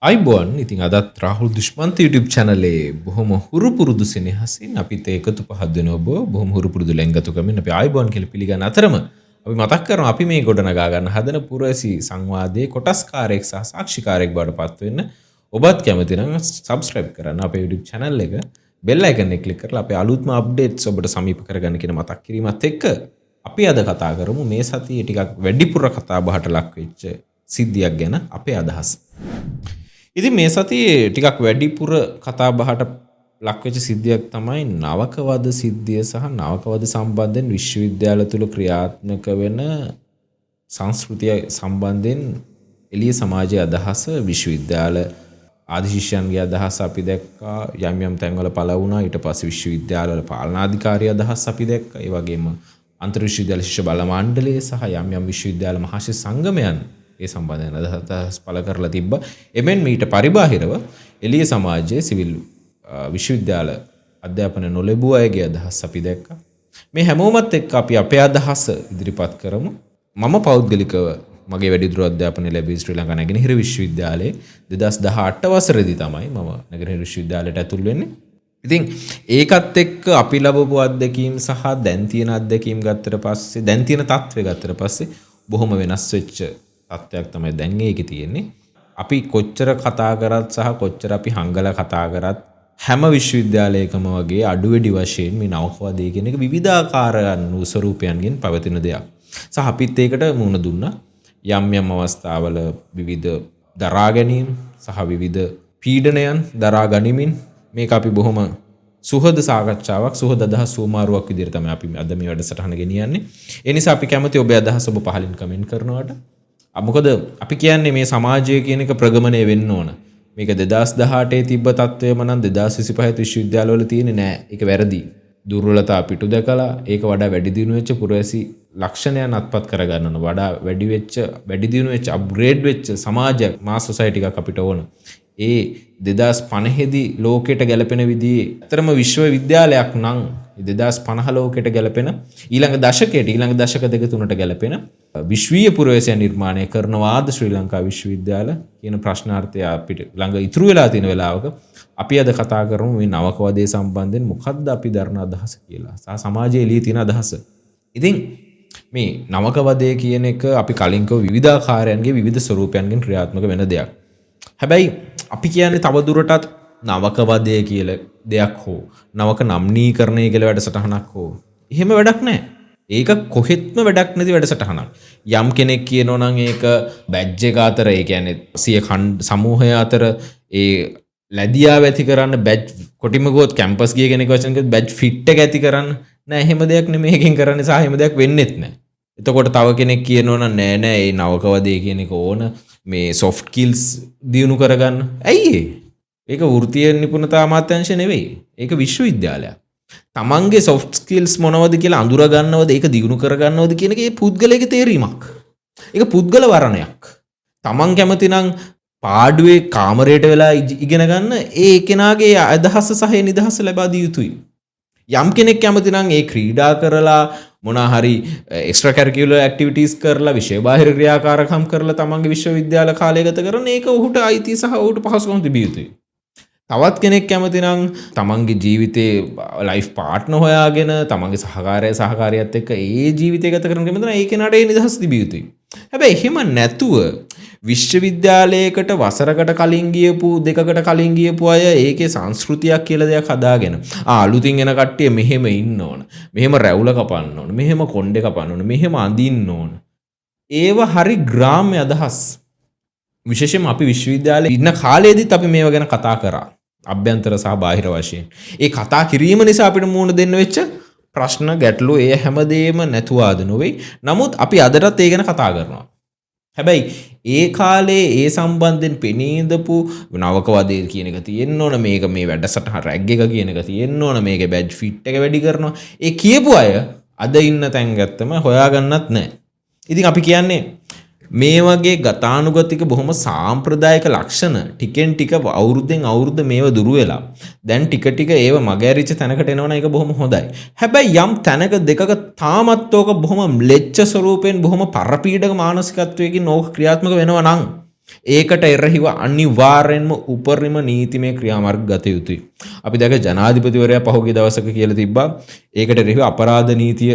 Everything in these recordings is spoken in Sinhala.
අයිබෝන් ඉතින් අදත් රාහුල් දුෂ්මන්ත YouTube channelේ බොහොම හුරු පුරුදු සෙනෙහසින් අපිත් එකතු පහදන ඔබ බොහොම හුරු පුරුදු ලැංගතුකමින් අපි අයිබෝන් කියලා පිළිගන්න අතරම අපි මතක් කරනවා අපි මේ ගොඩනගා ගන්න හදන පුරවැසි සංවාදයේ කොටස්කාරයෙක් සහ සාක්ෂිකාරයෙක් බවට පත් වෙන්න ඔබත් කැමති නම් subscribe කරන්න අපේ YouTube channel එක bell icon එක click කරලා අපේ අලුත්ම updates ඔබට සමීප කරගන්න කියන මතක් කිරීමත් එක්ක අපි අද කතා කරමු මේ සතියේ ටිකක් වැඩිපුර කතා බහට ලක් වෙච්ච සිද්ධියක් ගැන අපේ අදහස. ඉතින් මේ සතියේ ටිකක් වැඩිපුර කතා බහට ලක්වෙච්ච සිද්ධියක් තමයි නවකවද සිද්ධිය සහ නවකවද සම්බන්ධයෙන් විශ්වවිද්‍යාල තුල ක්‍රියාත්මක වෙන සංස්කෘතිය සම්බන්ධයෙන් එළිය සමාජයේ අදහස විශ්වවිද්‍යාල ආදිශිෂ්‍යයන්ගේ අදහස අපි දැක්කා යම් යම් තැන්වල පළ වුණා ඊට පස්සේ විශ්වවිද්‍යාලවල පාලනාධිකාරී අදහස් අපි දැක්කා ඒ වගේම අන්තර් විශ්වවිද්‍යාල ශිෂ්‍ය බල මණ්ඩලය සහ යම් යම් විශ්වවිද්‍යාල මහාශය සංගමයන් ඒ සම්බන්ධයෙන් අදහස් පළ කරලා තිබ්බා. එමෙන් මීට පරිබාහිරව එළිය සමාජයේ සිවිල් විශ්වවිද්‍යාල අධ්‍යාපන නොලැබුව අයගේ අදහස් අපි දැක්කා. මේ හැමෝමත් එක්ක අපි අපේ අදහස ඉදිරිපත් කරමු. මම පෞද්ගලිකව මගේ වැඩිදුර අධ්‍යාපනය ලැබී ශ්‍රී ලංකා නැගෙනහිර විශ්වවිද්‍යාලයේ 2018 වසරේදී තමයි මම නැගෙනහිර විශ්වවිද්‍යාලයට ඇතුල් වෙන්නේ. ඉතින් ඒකත් එක්ක අපි ලැබපු අත්දැකීම් සහ දැන් තියෙන අත්දැකීම් ගත්තට පස්සේ දැන් තියෙන තත්ත්වය ගත්තට පස්සේ බොහොම වෙනස් වෙච්ච තත්ත්වයක් තමයි දැන් ඒකේ තියෙන්නේ. අපි කොච්චර කතා කරත් සහ කොච්චර අපි හංගලා කතා කරත් හැම විශ්වවිද්‍යාලයකම වගේ අඩු වැඩි වශයෙන් මේ නවකවාදය කියන එක විවිධාකාර ස්වරූපයන්ගෙන් පවතින දෙයක්. සහ අපිත් ඒකට මුහුණ දුන්නා. යම් යම් අවස්ථාවල විවිධ දරා ගැනීම සහ විවිධ පීඩනයන් දරා ගනිමින් මේක අපි බොහොම සුහද සාකච්ඡාවක් සුහද අදහස් සුමාරුවක් විදිහට තමයි අපි අද මේ වැඩසටහන ගෙනියන්නේ. ඒ නිසා අපි කැමති ඔබේ අදහස් ඔබ පහලින් කමෙන්ට් කරනවට. මොකද අපි කියන්නේ මේ සමාජය කියන එක ප්‍රගමණය වෙන්න ඕන. මේක 2018 තිබ්බ තත්ත්වයම නම් 2025 විශ්වවිද්‍යාලවල තියෙන්නේ නෑ. ඒක වැරදි. දුර්වලතා පිටු දැකලා ඒක වඩා වැඩි දියුණු වෙච්ච පුරවැසි ලක්ෂණයන් අත්පත් කරගන්න ඕන. වඩා වැඩි දියුණු වෙච්ච අප්ග්‍රේඩ් වෙච්ච සමාජයක් මාස් සොසයිටි එකක් අපිට ඕන. ඒ 2050 දී ලෝකෙට ගැලපෙන විදිහේ අතරම විශ්වවිද්‍යාලයක් නම් 2050 ලෝකෙට ගැලපෙන ඊළඟ දශක දෙක තුනට ගැලපෙන විශ්වීය පුරවැසියන් නිර්මාණය කරනවාද ශ්‍රී ලංකා විශ්වවිද්‍යාල කියන ප්‍රශ්නාර්ථය අපිට ළඟ ඉතුරු වෙලා තියෙන වෙලාවක අපි අද කතා කරමු මේ නවකවාදයේ සම්බන්ධයෙන් මොකද්ද අපි දරන අදහස කියලා සහ සමාජයේ එළියේ තියෙන අදහස. ඉතින් මේ නවකවාදය කියන එක අපි කලින් කව විවිධාකාරයන්ගේ විවිධ ස්වරූපයන්ගෙන් ක්‍රියාත්මක වෙන දෙයක්. හැබැයි අපි කියන්නේ තව දුරටත් නවකවාදය කියලා දෙයක් හෝ නවක නම්නීකරණය කියලා වැඩසටහනක් හෝ එහෙම වැඩක් නැහැ. ඒක කොහෙත්ම වැඩක් නැති වැඩසටහනක්. යම් කෙනෙක් කියනවා නම් ඒක බැජ් එක අතර ඒ කියන්නේ සිය සමූහය අතර ඒ ලැබියාව ඇති කරන්න බැජ් කොටිම ගොත් කැම්පස් ගිය කෙනෙක් වචන කිව්වොත් බැජ් ෆිට් එක ඇති කරන්න නෑ එහෙම දෙයක් නෙමෙයි මේකෙන් කරන්නේ සහ එහෙම දෙයක් වෙන්නෙත් නෑ. එතකොට තව කෙනෙක් කියනවා නම් නෑ මේ නවකවාදය කියන එක ඕන මේ soft skills දියුණු කරගන්න. ඇයි ඒක වෘත්තීය නිපුණතා අමාත්‍යාංශ නෙවෙයි. ඒක විශ්වවිද්‍යාලයක්. තමන්ගේ soft skills මොනවද කියලා අඳුර ගන්නවද ඒක දියුණු කර ගන්නවද කියන එක ඒ පුද්ගලයාගේ තේරීමක්. ඒක පුද්ගල වරණයක්. තමන් කැමති නම් පාඩුවේ කාමරයට වෙලා ඉගෙන ගන්න ඒ කෙනාගේ අදහස සහ නිදහස ලබා දිය යුතුයි. යම් කෙනෙක් කැමති නම් ඒ ක්‍රීඩා කරලා මොනවා හරි එක්ස්ට්‍රා කරිකියුලර් ඇක්ටිවිටීස් කරලා විෂය බාහිර ක්‍රියාකාරකම් කරලා තමන්ගේ විශ්වවිද්‍යාල කාලය ගත කරන ඒක ඔහුට අයිති සහ ඔහුට පහසුකම් තිබිය යුතුයි. තවත් කෙනෙක් කැමති නම් තමන්ගේ ජීවිතේ ලයිෆ් පාර්ට්නර් හොයාගෙන තමන්ගේ සහකාරයත් එක්ක ඒ ජීවිතය ගත කරන කෙනෙක් නම් ඒ කෙනාට ඒ නිදහස තිබිය යුතුයි. හැබැයි එහෙම නැතුව විශ්වවිද්‍යාලයකට වසරකට කලින් ගියපු දෙකකට කලින් ගියපු අය ඒකේ සංස්කෘතියක් කියලා දෙයක් හදාගෙන අලුතින් එන කට්ටිය මෙහෙම ඉන්න ඕන. මෙහෙම රැවුල කපන්න ඕන. මෙහෙම කොණ්ඩේ කපන්න ඕන. මෙහෙම අඳින්න ඕන. ඒව හරි ග්‍රාම්‍ය අදහස්. විශේෂයෙන්ම අපි විශ්වවිද්‍යාලේ ඉන්න කාලේදීත් අපි මේව ගැන කතා කරා. අභ්‍යන්තර සහ බාහිර වශයෙන්. ඒ කතා කිරීම නිසා අපිට මුහුණ දෙන්න වෙච්ච ප්‍රශ්න ගැටලු ඒ හැමදේම නැතුවාද නොවේ. නමුත් අපි අදටත් ඒ ගැන කතා කරනවා. හැබැයි ඒ කාලේ ඒ සම්බන්ධයෙන් පෙනීදපු නවකවාදය කියන එක තියෙන්න ඕන මේක මේ වැඩසටහන රැග් එක කියන එක තියෙන්න ඕන මේකේ බැජ් ෆිට් එක වැඩි කරනවා. ඒ කියපු අය අද ඉන්න තැන් ගත්තම හොයාගන්නත් නැහැ. ඉතින් අපි කියන්නේ මේ වගේ ගතානුගතික බොහොම සාම්ප්‍රදායික ලක්ෂණ ටිකෙන් ටික අවුරුද්දෙන් අවුරුද්ද මේව දුරු වෙලා දැන් ටික ටික ඒව මගහැරිච්ච තැනකට එනවනම් ඒක බොහොම හොඳයි. හැබැයි යම් තැනක දෙකක තාමත් ඕක බොහොම ම්ලෙච්ඡ ස්වරූපයෙන් බොහොම පරපීඩක මානසිකත්වයකින් ඕක ක්‍රියාත්මක වෙනවා නම් ඒකට එරෙහිව අනිවාර්යෙන්ම උපරිම නීතිමය ක්‍රියාමාර්ග ගත යුතුයි. අපි දැක ජනාධිපතිවරයා පහුගිය දවසක කියලා තිබ්බා ඒකට එරෙහිව අපරාධ නීතිය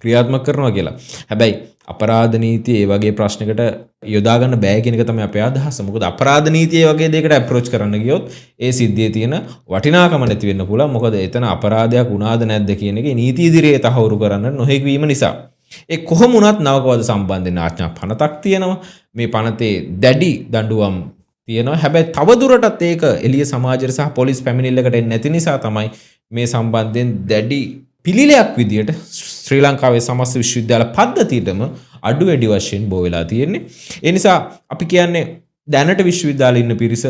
ක්‍රියාත්මක කරනවා කියලා. හැබැයි අපරාධ නීතිය ඒ වගේ ප්‍රශ්නකට යොදා ගන්න බෑ කියන එක තමයි අපේ අදහස. මොකද අපරාධ නීතිය වගේ දෙයකට අප්‍රෝච් කරන්න ගියොත් ඒ සිද්ධියේ තියෙන වටිනාකම නැති වෙන්න පුළුවන්. මොකද එතන අපරාධයක් වුණාද නැද්ද කියන එක නීති ඉදිරියේ තහවුරු කරන්න නොහැකි වීම නිසා. ඒ කොහොම වුණත් නවකවාද සම්බන්ධයෙන් ආඥා පනතක් තියෙනවා. මේ පනතේ දැඩි දඬුවම් තියෙනවා. හැබැයි තවදුරටත් ඒක එළිය සමාජයට සහ පොලිස් පැමිණිල්ලකට එන්නේ නැති නිසා තමයි මේ සම්බන්ධයෙන් දැඩි පිළිලයක් විදියට ශ්‍රී ලංකාවේ සමස්ත විශ්වවිද්‍යාල පද්ධතියටම අඩු වැඩි වශයෙන් බෝ වෙලා තියෙන්නේ. ඒ නිසා අපි කියන්නේ දැනට විශ්වවිද්‍යාලේ ඉන්න පිරිස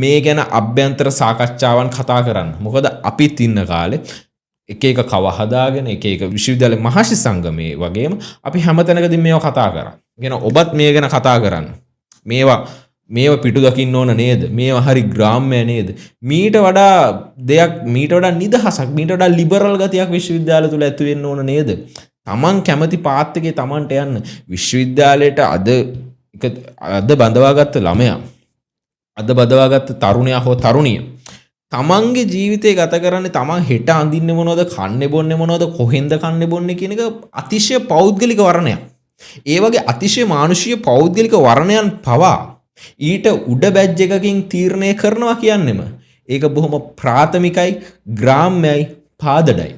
මේ ගැන අභ්‍යන්තර සාකච්ඡාවන් කතා කරන්න. මොකද අපිත් ඉන්න කාලේ එක එක කව හදාගෙන එක එක විශ්වවිද්‍යාලේ මහාශි සංගමයේ වගේම අපි හැමතැනකදී මේවා කතා කරා. කියන ඔබත් මේ ගැන කතා කරන්න. මේවා පිටු දකින්න ඕන නේද? මේවා හරි ග්‍රාම්‍ය නේද? මීට වඩා නිදහසක්, මීට වඩා ලිබරල් ගතියක් විශ්වවිද්‍යාල තුල ඇති වෙන්න ඕන නේද? තමන් කැමති පාත් එකේ තමන්ට යන්න. විශ්වවිද්‍යාලයට අද බඳවාගත්ත ළමයා, අද බඳවාගත්ත තරුණයා හෝ තරුණිය තමන්ගේ ජීවිතය ගත කරන්නේ තමන් හෙට අඳින්නේ මොනවද, කන්නේ බොන්නේ මොනවද, කොහෙන්ද කන්නේ බොන්නේ කියන එක අතිශය පෞද්ගලික වර්ණයක්. ඒ වගේ අතිශය මානුෂීය පෞද්ගලික වර්ණයන් පවා ඊට උඩ බැජ් එකකින් තීරණය කරනවා කියන්නෙම ඒක බොහොම ප්‍රාථමිකයි, ග්‍රාම්‍යයි, පාදඩයි.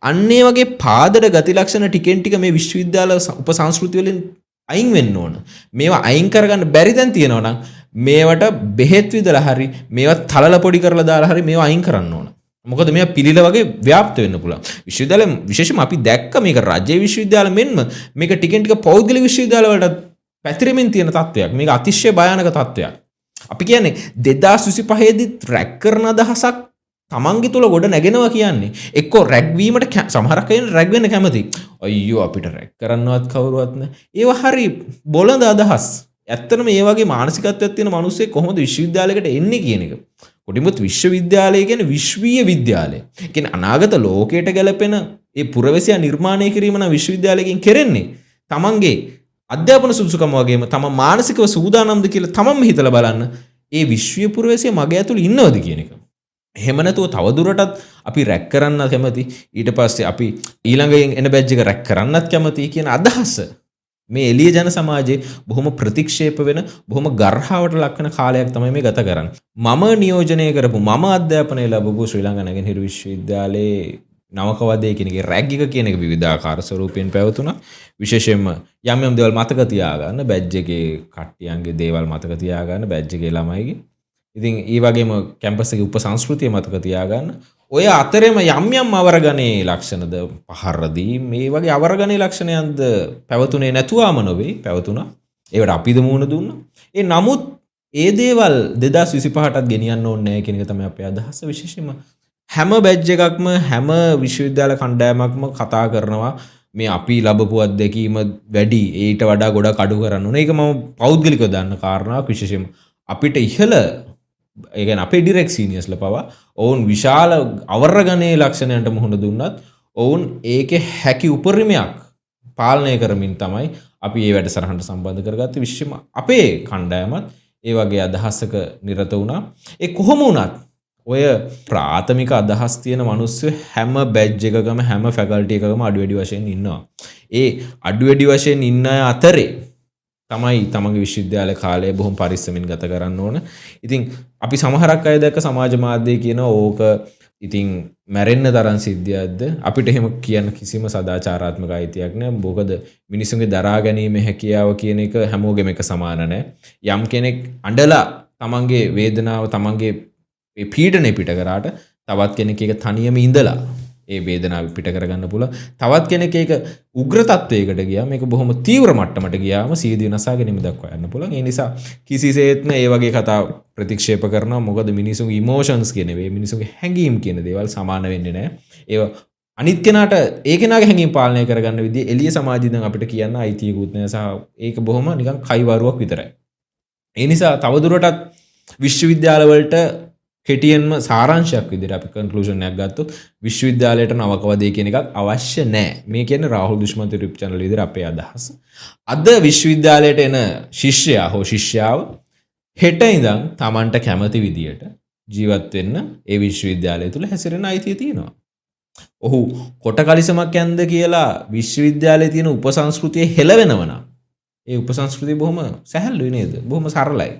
අන්න ඒ වගේ පාදඩ ගති ලක්ෂණ ටිකෙන් ටික මේ විශ්වවිද්‍යාල උපසංස්කෘතිය වලින් අයින් වෙන්න ඕන. මේවා අයින් කරගන්න බැරි තැන් තියෙනවා නම් මේවට බෙහෙත් විදලා හරි මේවා තලල පොඩි කරලා දාලා හරි මේවා අයින් කරන්න ඕන. මොකද මේවා පිළිල වගේ ව්‍යාප්ත වෙන්න පුළුවන්. විශ්වවිද්‍යාල විශේෂයෙන්ම අපි දැක්ක මේක රාජ්‍ය විශ්වවිද්‍යාල මෙන්ම මේක ටිකෙන් ටික පෞද්ගලික විශ්වවිද්‍යාල වලට පැතිරෙමින් තියෙන තත්ත්වයක්. මේක අතිශය භයානක තත්ත්වයක්. අපි කියන්නේ 2025 දී රැක් කරන අදහසක් තමන්ගේ තුල ගොඩ නැගෙනවා කියන්නේ එක්කෝ රැග් වීමට සමහරක් අය රැග් වෙන්න කැමති. අයියෝ අපිට රැග් කරන්නවත් කවුරුවත් නැහැ. ඒව හරි බොළඳ අදහස්. ඇත්තටම මේ වගේ මානසිකත්වයක් තියෙන මිනිස්සෙක් කොහොමද විශ්වවිද්‍යාලයකට එන්නේ කියන එක. කොටිමුත් විශ්වවිද්‍යාලය කියන්නේ විශ්වීය විද්‍යාලය. ඒ කියන්නේ අනාගත ලෝකයට ගැලපෙන ඒ පුරවැසියා නිර්මාණය කිරීම නම් විශ්වවිද්‍යාලයකින් කෙරෙන්නේ. තමන්ගේ අධ්‍යාපන සුදුසුකම වගේම තම මානසිකව සූදානම්ද කියලා තමන්ම හිතලා බලන්න. ඒ විශ්වීය පුරවැසියා මගේ ඇතුළේ ඉන්නවද කියන එක. එහෙම නැතුව තවදුරටත් අපි රැක් කරන්න කැමති, ඊට පස්සේ අපි ඊළඟ එන බැජ් එක රැක් කරන්නත් කැමති කියන අදහස මේ එළිය ජන සමාජයේ බොහොම ප්‍රතික්ෂේප වෙන, බොහොම ගර්හාවට ලක් වෙන කාලයක් තමයි මේ ගත කරන්නේ. මම නියෝජනය කරපු, මම අධ්‍යාපනය ලැබපු ශ්‍රී ලංකා නැගෙනහිර විශ්වවිද්‍යාලයේ නවකවදේ කියන එකේ රැග් එක කියන එක විවිධාකාර ස්වරූපයෙන් පැවතුණා. විශේෂයෙන්ම යම් දේවල් මතක තියාගන්න, බැජ් එකේ කට්ටියන්ගේ දේවල් මතක තියාගන්න, බැජ් එකේ ළමයිගේ. ඉතින් ඒ වගේම කැම්පස් එකේ උපසංස්කෘතිය මතක තියාගන්න. ඔය අතරෙම යම් අවරගණේ ලක්ෂණද පහරදී මේ වගේ අවරගණේ ලක්ෂණයන්ද පැවතුනේ නැතුවම නොවේ, පැවතුණා. ඒවට අපිද මුහුණ දුන්නා. ඒ නමුත් ඒ දේවල් 2025ටත් ගෙනියන්න ඕනේ නැහැ කියන එක තමයි අපේ අදහස. විශේෂයෙන්ම හැම බැජ් එකක්ම, හැම විශ්වවිද්‍යාල කණ්ඩායමක්ම කතා කරනවා මේ අපි ලැබපු අත්දැකීම වැඩි, ඊට වඩා ගොඩක් අඩු කරන්න ඕනේ. ඒක මම පෞද්ගලිකව දන්න කාරණාවක්. විශේෂයෙන්ම අපිට ඉහළ ඒ කියන්නේ අපේ ඩිරෙක්ට් සීනියර්ස්ලා පවා ඔවුන් විශාල අවරගණේ ලක්ෂණයන්ට මුහුණ දුන්නත් ඔවුන් ඒකේ හැකි උපරිමයක් පාලනය කරමින් තමයි අපි මේ වැඩසටහනට සම්බන්ධ කරගත්තේ. විශේෂයෙන්ම අපේ කණ්ඩායමත් ඒ වගේ අදහසක නිරත වුණා. ඒ කොහොම වුණත් ඔය ප්‍රාථමික අදහස් තියෙන මිනිස්සු හැම බැජ් එකකම, හැම ෆැකල්ටි එකකම අඩු වැඩි වශයෙන් ඉන්නවා. ඒ අඩු වැඩි වශයෙන් ඉන්න අය අතරේ තමයි තමන්ගේ විශ්වවිද්‍යාල කාලය බොහොම පරිස්සමින් ගත කරන්න ඕන. ඉතින් අපි සමහරක් අය දැක්ක සමාජ මාධ්‍යයේ කියන ඕක ඉතින් මැරෙන්න තරම් සිද්ධියක්ද? අපිට එහෙම කියන්න කිසිම සදාචාරාත්මක අයිතියක් නැහැ. මොකද මිනිසුන්ගේ දරා ගැනීම හැකියාව කියන එක හැමෝගෙම එක සමාන නැහැ. යම් කෙනෙක් අඬලා තමන්ගේ වේදනාව, තමන්ගේ පීඩනය පිට කරාට තවත් කෙනෙක් ඒක තනියම ඉඳලා ඒ වේදනාව පිට කරගන්න පුළුවන්. තවත් කෙනෙක් ඒක උග්‍ර තත්වයකට ගියාම, මේක බොහොම තීව්‍ර මට්ටමට ගියාම සීදී නසා ගැනීම දක්වා යන්න පුළුවන්. ඒ නිසා කිසිසේත්ම ඒ වගේ කතා ප්‍රතික්ෂේප කරනවා. මොකද මිනිසුන්ගේ ඉමෝෂන්ස් කියන දේ, මිනිසුන්ගේ හැඟීම් කියන දේවල් සමාන වෙන්නේ නැහැ. ඒව අනිත් කෙනාට ඒ කෙනාගේ හැඟීම් පාලනය කරගන්න විදිහ එළිය සමාජයේ දැන් අපිට කියන්න අයිතියකුත් නැහැ. සහ ඒක බොහොම නිකන් කයිවාරුවක් විතරයි. ඒ නිසා තවදුරටත් විශ්වවිද්‍යාල වලට කෙටියෙන්ම සාරාංශයක් විදිහට අපි කන්ක්ලූෂන් එකක් ගත්තොත් විශ්වවිද්‍යාලයට නවකවදේ කියන එකක් අවශ්‍ය නැහැ. මේ කියන්නේ රාහුල් දුෂ්මන්ත YouTube channel විදිහට අපේ අදහස. අද විශ්වවිද්‍යාලයට එන ශිෂ්‍යයා හෝ ශිෂ්‍යාව හෙට ඉඳන් Tamanට කැමති විදියට ජීවත් වෙන්න ඒ විශ්වවිද්‍යාලය තුල හැසිරෙන අයිතිය තියෙනවා. ඔහු කොට කලිසමක් යන්ද කියලා විශ්වවිද්‍යාලයේ තියෙන උපසංස්කෘතිය හෙළවෙනවනම් ඒ උපසංස්කෘතිය බොහොම සැහැල්ලුයි නේද? බොහොම සරලයි.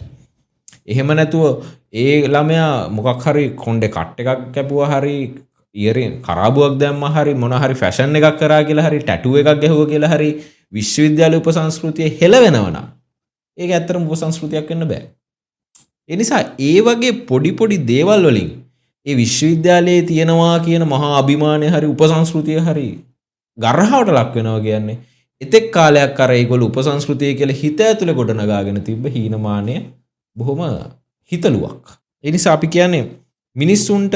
එහෙම නැතුව ඒ ළමයා මොකක් හරි කොණ්ඩේ කට් එකක් කැපුවා හරි ඉයරින් කරාබුවක් දැම්මා හරි මොන හරි ෆැෂන් එකක් කරා කියලා හරි ටැටූ එකක් ගැහුවා කියලා හරි විශ්වවිද්‍යාලයේ උපසංස්කෘතිය හෙළවෙනවනම් ඒක ඇත්තටම උපසංස්කෘතියක් වෙන්න බෑ. ඒ නිසා ඒ වගේ පොඩි පොඩි දේවල් වලින් ඒ විශ්වවිද්‍යාලයේ තියෙනවා කියන මහා අභිමානය හරි උපසංස්කෘතිය හරි ගර්හවට ලක් වෙනවා කියන්නේ එතෙක් කාලයක් අර ඒගොල්ලෝ උපසංස්කෘතිය කියලා හිත ඇතුලේ ගොඩනගාගෙන තිබ්බ හීනමානය බොහොම හිතලුවක්. ඒ නිසා අපි කියන්නේ මිනිස්සුන්ට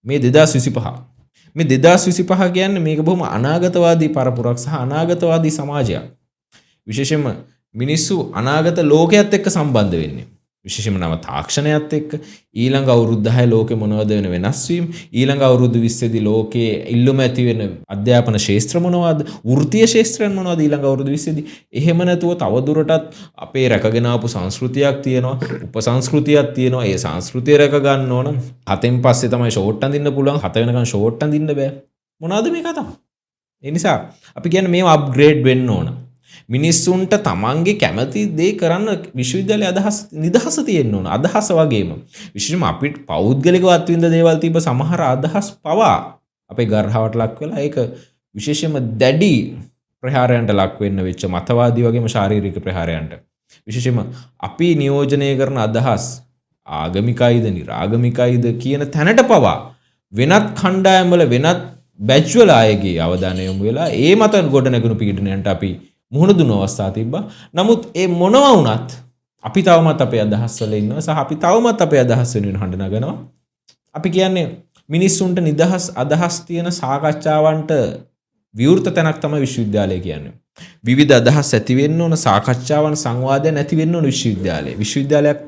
මේ 2025 කියන්නේ මේක බොහොම අනාගතවාදී පරපුරක් සහ අනාගතවාදී සමාජයක්. විශේෂයෙන්ම මිනිස්සු අනාගත ලෝකයේත් එක්ක සම්බන්ධ වෙන්නේ. විශේෂයෙන්ම නව තාක්ෂණයත් එක්ක ඊළඟ අවුරුදු 10 ලෝකෙ මොනවද වෙන වෙනස් වීම, ඊළඟ අවුරුදු 20 දී ලෝකයේ ඉල්ලුම ඇති වෙන අධ්‍යාපන ශාස්ත්‍ර මොනවද, වෘත්තීය ශාස්ත්‍රයන් මොනවද ඊළඟ අවුරුදු 20 දී. එහෙම නැතුව තවදුරටත් අපේ රැකගෙන ආපු සංස්කෘතියක් තියෙනවා, උපසංස්කෘතියක් තියෙනවා. ඒ සංස්කෘතිය රැක ගන්න ඕන. 7න් පස්සේ තමයි ෂෝට් අඳින්න පුළුවන්. 7 වෙනකන් ෂෝට් අඳින්න බෑ. මොනවද මේ කතාව? ඒ නිසා අපි කියන්නේ මේව අප්ග්‍රේඩ් වෙන්න ඕන. මිනිස්සුන්ට තමන්ගේ කැමති දේ කරන්න විශ්වවිද්‍යාලයේ නිදහස තියෙන්න ඕන. අදහස වගේම විශේෂයෙන්ම අපිට පෞද්ගලිකවත් වින්ද දේවල් තිබ්බ සමහර අදහස් පවා අපේ ගර්හවට ලක් වෙලා ඒක විශේෂයෙන්ම දැඩි ප්‍රහාරයන්ට ලක් වෙන්න වෙච්ච මතවාදී වගේම ශාරීරික ප්‍රහාරයන්ට විශේෂයෙන්ම අපි නියෝජනය කරන අදහස් ආගමිකයිද නිරාගමිකයිද කියන තැනට පවා වෙනත් කණ්ඩායම් වල වෙනත් බැච් වල අයගේ අවධානය යොමු වෙලා ඒ මත ගොඩනැගුණු පීඩනයන්ට අපි මුහුණ දුන්න අවස්ථා තිබ්බා. නමුත් ඒ මොනවා වුණත් අපි තවමත් අපේ අදහස් වල ඉන්නවා සහ අපි තවමත් අපේ අදහස් වෙනුවෙන් හඬ නගනවා. අපි කියන්නේ මිනිස්සුන්ට නිදහස් අදහස් තියෙන සාකච්ඡාවන්ට විවෘත තැනක් තමයි විශ්වවිද්‍යාලය කියන්නේ. විවිධ අදහස් ඇති වෙන්න ඕන සාකච්ඡාවන් සංවාදයන් ඇති වෙන්න ඕන විශ්වවිද්‍යාලය. විශ්වවිද්‍යාලයක්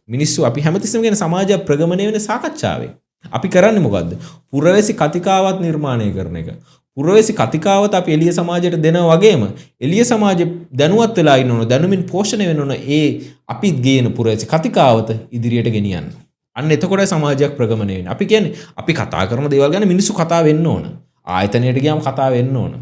මිනිස්සු අපි හැමතිස්සෙම කියන සමාජය ප්‍රගමණය වෙන සාකච්ඡාවේ. අපි කරන්නේ මොකද්ද? පුරවැසි කතිකාවත් නිර්මාණය කරන එක. පුරවැසි කතිකාවත අපි එළිය සමාජයට දෙනවා වගේම එළිය සමාජෙ දැනුවත් වෙලා ඉන්න ඕන දැනුමින් පෝෂණය වෙන්න ඕන ඒ අපි ගේන පුරවැසි කතිකාවත ඉදිරියට ගෙනියන්න. අන්න එතකොට සමාජයක් ප්‍රගමණය වෙන්නේ. අපි කියන්නේ අපි කතා කරන දේවල් ගැන මිනිස්සු කතා වෙන්න ඕන. ආයතනයට ගියාම කතා වෙන්න ඕන.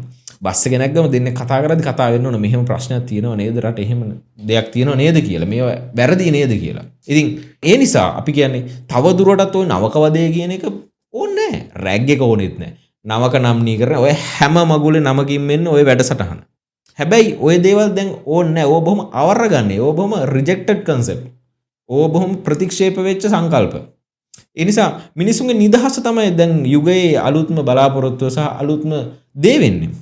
බස් එක නැග්ගම දෙන්නේ කතා කරද්දි කතා වෙන්න ඕන. මෙහෙම ප්‍රශ්නයක් තියෙනව නේද රට එහෙම දෙයක් තියෙනව නේද කියලා. මේවා වැරදි නේද කියලා. ඉතින් ඒ නිසා අපි කියන්නේ තව දුරටත් ওই නවකවදේ කියන එක ඕනේ නැහැ. රැග් එක ඕනෙත් නැහැ. නවක නම්නී කරන ඔය හැම මගුලේ නමකින් මෙන්න ඔය වැඩසටහන. හැබැයි ඔය දේවල් දැන් ඕනේ නැහැ. ඕව බොහොම අවරගන්නේ. ඕව බොහොම රිජෙක්ටඩ් කන්සෙප්ට්. ඕව බොහොම ප්‍රතික්ෂේප වෙච්ච සංකල්ප. ඒ නිසා මිනිසුන්ගේ නිදහස තමයි දැන් යුගයේ අලුත්ම බලාපොරොත්තුව සහ අලුත්ම දේ වෙන්නේ.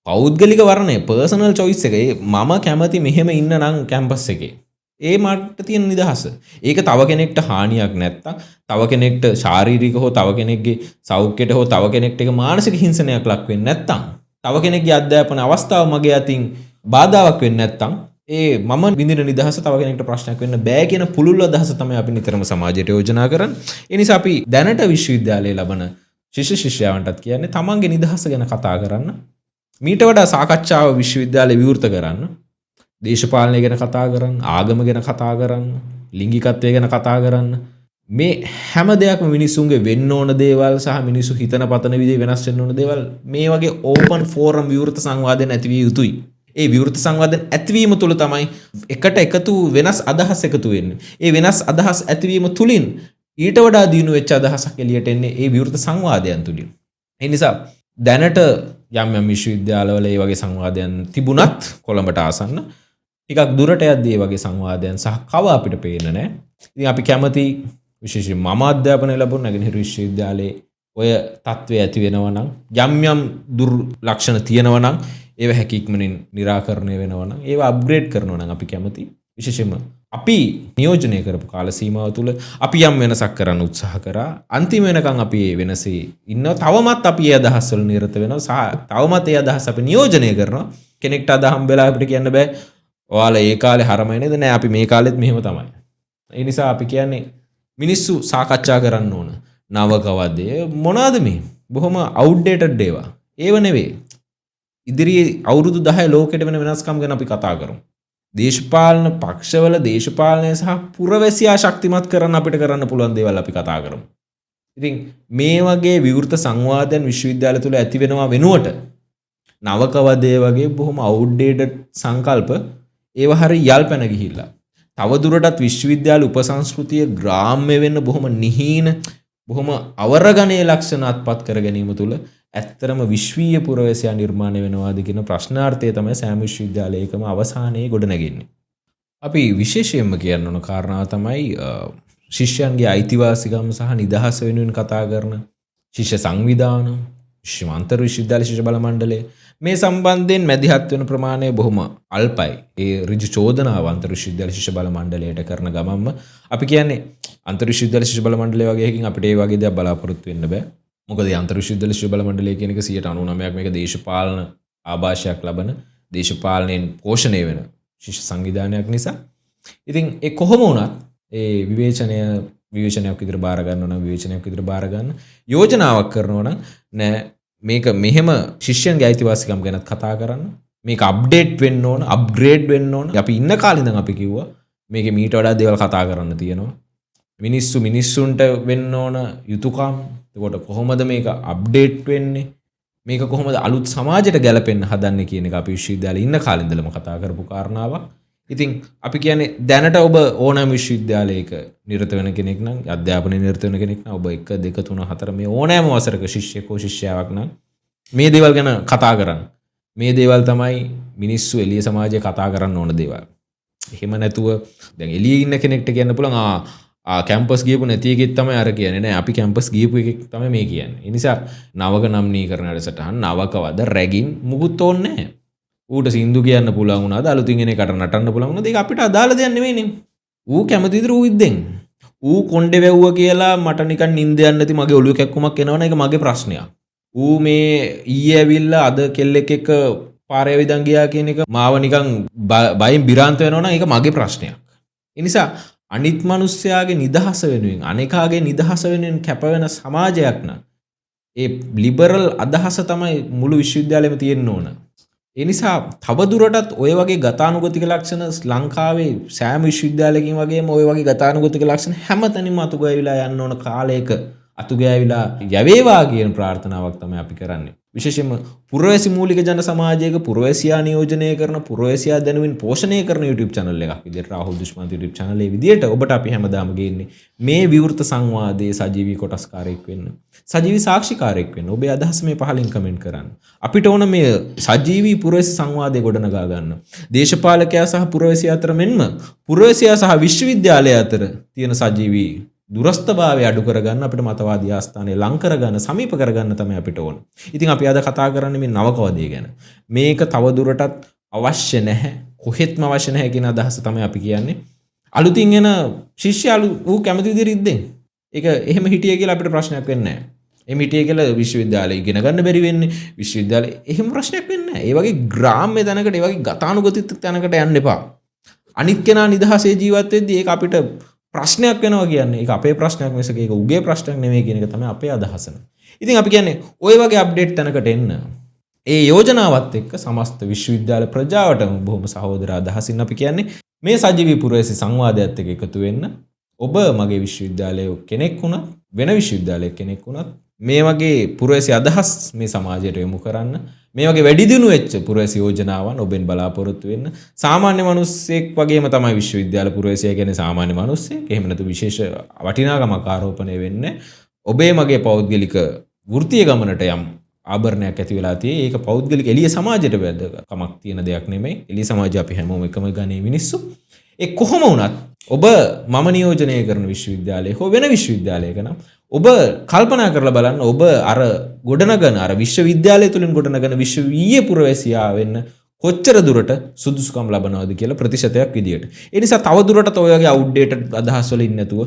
පෞද්ගලික වර්ණය පර්සනල් චොයිස් එක. මම කැමති මෙහෙම ඉන්න නම් කැම්පස් එකේ. ඒ මට තියෙන නිදහස. ඒක තව කෙනෙක්ට හානියක් නැත්තම්, තව කෙනෙක්ට ශාරීරික හෝ තව කෙනෙක්ගේ සෞඛ්‍යයට හෝ තව කෙනෙක්ට ඒක මානසික හිංසනයක් ලක් වෙන්නේ නැත්තම්, තව කෙනෙක්ගේ අධ්‍යාපන අවස්ථාව මගේ අතින් බාධාවක් වෙන්නේ නැත්තම්, ඒ මම විඳින නිදහස තව කෙනෙක්ට ප්‍රශ්නයක් වෙන්න බෑ කියන පුළුල් අදහස තමයි අපි නිතරම සමාජයට යෝජනා කරන්නේ. ඒ නිසා අපි දැනට විශ්වවිද්‍යාලයේ ලබන ශිෂ්‍ය ශිෂ්‍යාවන්ටත් කියන්නේ තමන්ගේ නිදහස ගැන කතා කරන්න. මීට වඩා සාකච්ඡාව විශ්වවිද්‍යාලයේ විවෘත කරන්න. දේශපාලනය ගැන කතා කරන්න, ආගම ගැන කතා කරන්න, ලිංගිකත්වය ගැන කතා කරන්න. මේ හැම දෙයක්ම මිනිස්සුන්ගේ වෙන්න ඕන දේවල් සහ මිනිස්සු හිතන පතන විදිහ වෙනස් වෙන්න ඕන දේවල් මේ වගේ ඕපන් ෆෝරම් විවෘත සංවාදයෙන් ඇතිවිය යුතුයි. ඒ විවෘත සංවාදයෙන් ඇතිවීම තුළ තමයි එකට එකතු වෙනස් අදහස් එකතු වෙන්නේ. ඒ වෙනස් අදහස් ඇතිවීම තුලින් ඊට වඩා දියුණු වෙච්ච අදහසක් එළියට එන්නේ ඒ විවෘත සංවාදයන් තුලින්. ඒ නිසා දැනට යම් යම් විශ්වවිද්‍යාලවල මේ වගේ සංවාදයන් තිබුණත් කොළඹට ආසන්න ටිකක් දුරට යද්දී වගේ සංවාදයන් සහ කව අපිට පේන්නේ නැහැ. ඉතින් අපි කැමති විශේෂයෙන් මම අධ්‍යාපනය ලැබුණ නැගෙනහිර විශ්වවිද්‍යාලයේ ඔය තත්ත්වය ඇති වෙනවා නම් යම් යම් දුර්ලක්ෂණ තියෙනවා නම් ඒව හැකියක්මනින් निराකරණය වෙනවා නම් ඒව අප්ග්‍රේඩ් කරනවා නම් අපි කැමති. විශේෂයෙන්ම අපි නියෝජනය කරපු කාල සීමාව තුළ අපි යම් වෙනසක් කරන්න උත්සාහ කරා. අන්තිම වෙනකන් අපි මේ වෙනසේ ඉන්නවා. තවමත් අපි ඒ අදහස් වල නිරත වෙනවා සහ තවමත් ඒ අදහස් අපි නියෝජනය කරනවා. කෙනෙක්ට අද හම්බෙලා අපිට කියන්න බෑ ඔයාලා ඒ කාලේ හරමයි නේද? නෑ අපි මේ කාලෙත් මෙහෙම තමයි. ඒ නිසා අපි කියන්නේ මිනිස්සු සාකච්ඡා කරන්න ඕන. නවකවදේ මොනවාද මේ? බොහොම අවුට්ඩේටඩ් ඒවා. ඒව නෙවෙයි. ඉදිරියේ අවුරුදු 10 ලෝකෙට වෙන වෙනස්කම් ගැන අපි කතා කරමු. දේශපාලන පක්ෂවල දේශපාලනය සහ පුරවැසියා ශක්තිමත් කරන්න අපිට කරන්න පුළුවන් දේවල් අපි කතා කරමු. ඉතින් මේ වගේ විවෘත සංවාදයන් විශ්වවිද්‍යාල තුළ ඇති වෙනවා වෙනුවට නවකවදේ වගේ බොහොම අවුට්ඩේටඩ් සංකල්ප ඒව හරි යල් පැන ගිහිල්ලා තවදුරටත් විශ්වවිද්‍යාල උපසංස්කෘතිය ග්‍රාම්‍ය වෙන්න බොහොම නිහීන බොහොම අවරගණයේ ලක්ෂණ අත්පත් කර ගැනීම තුළ ඇත්තරම විශ්වීය පුරවැසියා නිර්මාණය වෙනවාද කියන ප්‍රශ්නාර්ථය තමයි සෑම විශ්වවිද්‍යාලයකම අවසානයේ ගොඩනැගෙන්නේ. අපි විශේෂයෙන්ම කියන්න ඕන කාරණාව තමයි ශිෂ්‍යයන්ගේ අයිතිවාසිකම් සහ නිදහස වෙනුවෙන් කතා කරන ශිෂ්‍ය සංවිධාන, අන්තර් විශ්වවිද්‍යාල ශිෂ්‍ය බල මණ්ඩලය මේ සම්බන්ධයෙන් මැදිහත් වෙන ප්‍රමාණය බොහොම අල්පයි. ඒ ඍජු චෝදනාව අන්තර් විශ්වවිද්‍යාල ශිෂ්‍ය බල මණ්ඩලයට කරන ගමන්ම අපි කියන්නේ අන්තර් විශ්වවිද්‍යාල ශිෂ්‍ය බල මණ්ඩලය වගේ එකකින් අපිට ඒ වගේ දේවල් බලාපොරොත්තු වෙන්න බෑ. මොකද අන්තර් විශ්වවිද්‍යාල ශිෂ්‍ය බල මණ්ඩලය කියන එක 99% මේක දේශපාලන ආభాෂයක් ලබන දේශපාලනයෙන් පෝෂණය වෙන ශිෂ්‍ය සංවිධානයක් නිසා. ඉතින් ඒ කොහොම වුණත් ඒ විවේචනයක් විදිහට බාර ගන්නවා නම් විවේචනයක් විදිහට බාර ගන්න යෝජනාවක් කරනවා නම් නෑ මේක මෙහෙම ශිෂ්‍යයන්ගේ අයිතිවාසිකම් ගැන කතා කරන්න මේක අප්ඩේට් වෙන්න ඕන අප්ග්‍රේඩ් වෙන්න ඕන. අපි ඉන්න කාලේ ඉඳන් අපි කිව්වා මේකේ මීට වඩා දේවල් කතා කරන්න තියෙනවා. මිනිස්සුන්ට වෙන්න ඕන යුතුයකම්. එතකොට කොහොමද මේක අප්ඩේට් වෙන්නේ? මේක කොහොමද අලුත් සමාජයට ගැලපෙන්න හදන්නේ කියන එක අපි විශ්වවිද්‍යාලේ ඉන්න කාලේ ඉඳලම කතා කරපු කාරණාවක්. ඉතින් අපි කියන්නේ දැනට ඔබ ඕනෑම විශ්වවිද්‍යාලයක නිරත වෙන කෙනෙක් නම් අධ්‍යාපනයේ නිරත වෙන කෙනෙක් නම් ඔබ 1 2 3 4 මේ ඕනෑම වසරක ශිෂ්‍යයෙකෝ ශිෂ්‍යාවක් නම් මේ දේවල් ගැන කතා කරන්න. මේ දේවල් තමයි මිනිස්සු එළිය සමාජයේ කතා කරන්න ඕන දේවල්. එහෙම නැතුව දැන් එළියේ ඉන්න කෙනෙක්ට කියන්න පුළුවන් කැම්පස් ගියපු නැති එකෙක් තමයි අර කියන්නේ නෑ අපි කැම්පස් ගියපු එකෙක් තමයි මේ කියන්නේ. ඒ නිසා නවක නම්නීකරණ වැඩසටහන් නවකවද රැගින් මුකුත් ඕනේ නෑ. ඌට සින්දු කියන්න පුළුවන් වුණාද අලුතින් එන එකට නටන්න පුළුවන් වුණාද ඒක අපිට අදාළ දෙයක් නෙවෙයිනේ. ඌ කැමති විදිහට ඌ ඉද්දෙන්. ඌ කොණ්ඩේ වැව්වා කියලා මට නිකන් නිින්ද යන්නේ නැති මගේ ඔළුව කැක්කුමක් එනවනේ ඒක මගේ ප්‍රශ්නයක්. ඌ මේ ඊයේ ඇවිල්ලා අද කෙල්ලෙක් එක්ක පාරේ විදන් ගියා කියන එක මාව නිකන් බයෙන් බිරාන්ත වෙනවනම් ඒක මගේ ප්‍රශ්නයක්. ඒ නිසා අනිත් මිනිස්යාගේ නිදහස වෙනුවෙන් අනේකාගේ නිදහස වෙනුවෙන් කැප වෙන සමාජයක් නම් ඒ ලිබරල් අදහස තමයි මුළු විශ්වවිද්‍යාලෙම තියෙන්න ඕන. ඒ නිසා තවදුරටත් ඔය වගේ ගතානුගතික ලක්ෂණ ලංකාවේ සෑම විශ්වවිද්‍යාලයකින් වගේම ඔය වගේ ගතානුගතික ලක්ෂණ හැමතැනම අතුගෑවිලා යන්න ඕන කාලයක අතුගෑවිලා යවේවා කියන ප්‍රාර්ථනාවක් තමයි අපි කරන්නේ. විශේෂයෙන්ම පුරවැසි මූලික ජන සමාජයක පුරවැසියා නියෝජනය කරන පුරවැසියා දැනුමින් පෝෂණය කරන YouTube channel එකක් විදිහට රාහුල් දුෂ්මන්ත YouTube channel එකේ විදිහට ඔබට අපි හැමදාම ගේන්නේ මේ විවෘත සංවාදයේ සජීවී කොටස්කාරයෙක් වෙන්න. සජීවී සාක්ෂිකාරයෙක් වෙන්න. ඔබේ අදහස් මේ පහලින් කමෙන්ට් කරන්න. අපිට ඕන මේ සජීවී පුරවැසි සංවාදය ගොඩනගා ගන්න. දේශපාලකයා සහ පුරවැසියා අතර මෙන්ම පුරවැසියා සහ විශ්වවිද්‍යාලය අතර තියෙන සජීවී දුරස්ථභාවය අඩු කරගන්න අපිට මතවාදී ආස්ථානය ලං කරගන්න සමීප කරගන්න තමයි අපිට ඕන. ඉතින් අපි අද කතා කරන්නේ මේ නවකවදේ ගැන. මේක තවදුරටත් අවශ්‍ය නැහැ. කොහෙත්ම අවශ්‍ය නැහැ කියන අදහස තමයි අපි කියන්නේ. අලුතින් එන ශිෂ්‍යයලු ඌ කැමති විදිහට ඉද්දෙන්. ඒක එහෙම හිටියේ කියලා අපිට ප්‍රශ්නයක් වෙන්නේ නැහැ. එහෙම හිටියේ කියලා විශ්වවිද්‍යාලය ඉගෙන ගන්න බැරි වෙන්නේ. විශ්වවිද්‍යාලේ එහෙම ප්‍රශ්නයක් වෙන්නේ නැහැ. ඒ වගේ ග්‍රාම්‍ය තැනකට ඒ වගේ ගතානුගතික තැනකට යන්න එපා. අනිත් කෙනා නිදහසේ ජීවත් වෙද්දී ඒක අපිට ප්‍රශ්නයක් වෙනවා කියන්නේ ඒක අපේ ප්‍රශ්නයක් මිසක ඒක උගේ ප්‍රශ්නයක් නෙමෙයි කියන එක තමයි අපේ අදහස. ඉතින් අපි කියන්නේ ওই වගේ අප්ඩේට් තැනකට එන්න ඒ යෝජනාවත් එක්ක සමස්ත විශ්වවිද්‍යාල ප්‍රජාවටම බොහොම සහෝදර අදහසින් අපි කියන්නේ මේ සජීවී පුරවැසි සංවාදයත් එක්ක එකතු වෙන්න ඔබ මගේ විශ්වවිද්‍යාලයේ කෙනෙක් වුණත් වෙන විශ්වවිද්‍යාලයක කෙනෙක් වුණත් මේ වගේ පුරවැසි අදහස් මේ සමාජයට යොමු කරන්න මේ වගේ වැඩි දියුණු වෙච්ච පුරවැසි යෝජනාවන් ඔබෙන් බලාපොරොත්තු වෙන්න සාමාන්‍ය මිනිස්සෙක් වගේම තමයි විශ්වවිද්‍යාල පුරවැසියා කියන්නේ සාමාන්‍ය මිනිස්සෙක්. එහෙම නැතු විශේෂ වටිනාකමක් ආරෝපණය වෙන්නේ. ඔබේ මගේ පෞද්ගලික වෘත්තීය ගමනට යම් ආභරණයක් ඇති වෙලා තියෙයි. ඒක පෞද්ගලික එළිය සමාජයට වැදගත්කමක් තියෙන දෙයක් නෙමෙයි. එළිය සමාජය අපි හැමෝම එකම ගණේ මිනිස්සු. ඒ කොහොම වුණත් ඔබ මම නියෝජනය කරන විශ්වවිද්‍යාලයේ හෝ වෙන විශ්වවිද්‍යාලයක නම් ඔබ කල්පනා කරලා බලන්න ඔබ අර ගොඩනගන අර විශ්වවිද්‍යාලය තුලින් ගොඩනගන විශ්වීය පුරවැසියා වෙන්න කොච්චර දුරට සුදුසුකම් ලබනවද කියලා ප්‍රතිශතයක් විදියට. ඒ නිසා තව දුරටත් ඔය වගේ අවුට්ඩේටඩ් අදහස් වල ඉන්නේ නැතුව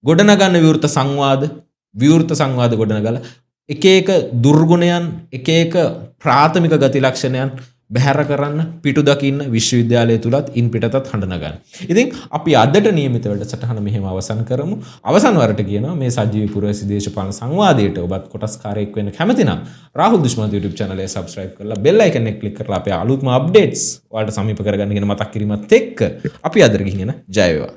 ගොඩනගන විවෘත සංවාද ගොඩනගලා එක එක දුර්ගුණයන් එක එක ප්‍රාථමික ගති ලක්ෂණයන් බැහැර කරන්න, පිටු දකින්න විශ්වවිද්‍යාලය තුලත් ඉන් පිටතත් හඬන ගන්න. ඉතින් අපි අදට නියමිත වැඩසටහන මෙහෙම අවසන් කරමු. අවසන් වරට කියනවා මේ සජීවී පුරවැසි දේශපාලන සංවාදයට ඔබත් කොටස්කාරයෙක් වෙන්න කැමති නම් රාහුල් දුෂ්මන්ත YouTube channel එක subscribe කරලා bell icon එක click කරලා අපේ අලුත්ම updates ඔයාලට සමීප කරගන්න කියන මතක් කිරීමත් එක්ක අපි අදට ගිහින් යන ජය වේවා.